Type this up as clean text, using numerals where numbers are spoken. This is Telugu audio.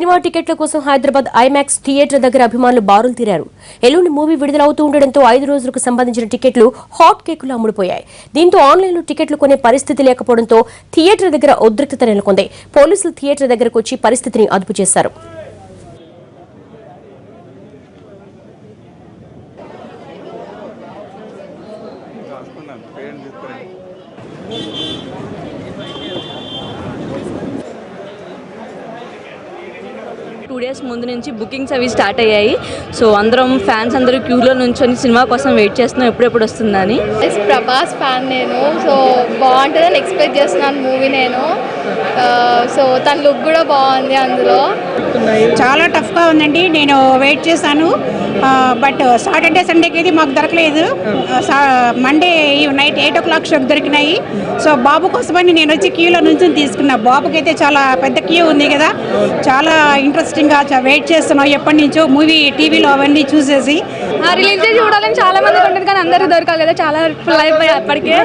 సినిమా టికెట్ల కోసం హైదరాబాద్ ఐమాక్స్ థియేటర్ దగ్గర అభిమానులు బారులు తీరారు. ఎల్లుండి మూవీ విడుదలవుతూ ఉండడంతో 5 రోజులకు సంబంధించిన టికెట్లు హాట్ కేకులు అమ్ముడుపోయాయి. దీంతో ఆన్లైన్లో టికెట్లు కొనే పరిస్థితి లేకపోవడంతో థియేటర్ దగ్గర ఉద్రిక్తత నెలకొంది. పోలీసులు థియేటర్ దగ్గరకు వచ్చి పరిస్థితిని అదుపు చేశారు. టూ డేస్ ముందు నుంచి బుకింగ్స్ అవి స్టార్ట్ అయ్యాయి. సో అందరం ఫ్యాన్స్ అందరూ క్యూలో నుంచొని సినిమా కోసం వెయిట్ చేస్తున్నాం ఎప్పుడెప్పుడు వస్తుందని. ప్రభాస్ ఫ్యాన్ నేను, సో బాగుంటుందని ఎక్స్పెక్ట్ చేస్తున్నాను మూవీ నేను. సో తన లుక్ కూడా బాగుంది అందులో. చాలా టఫ్గా ఉందండి. నేను వెయిట్ చేశాను, బట్ సాటర్డే సండేకి అయితే మాకు దొరకలేదు. మండే నైట్ 8 o'clock షోకి దొరికినాయి. సో బాబు కోసమని నేను వచ్చి క్యూలో నుంచి తీసుకున్నా. బాబుకి అయితే చాలా పెద్ద క్యూ ఉంది కదా, చాలా ఇంట్రెస్టింగ్గా వెయిట్ చేస్తున్నాం ఎప్పటి నుంచో. మూవీ టీవీలో అవన్నీ చూసేసి రిలీజ్ చూడాలని చాలా మంది ఉంటుంది, కానీ అందరూ దొరకాలి కదా, చాలా ఫుల్ అయిపోయాయి అప్పటికే.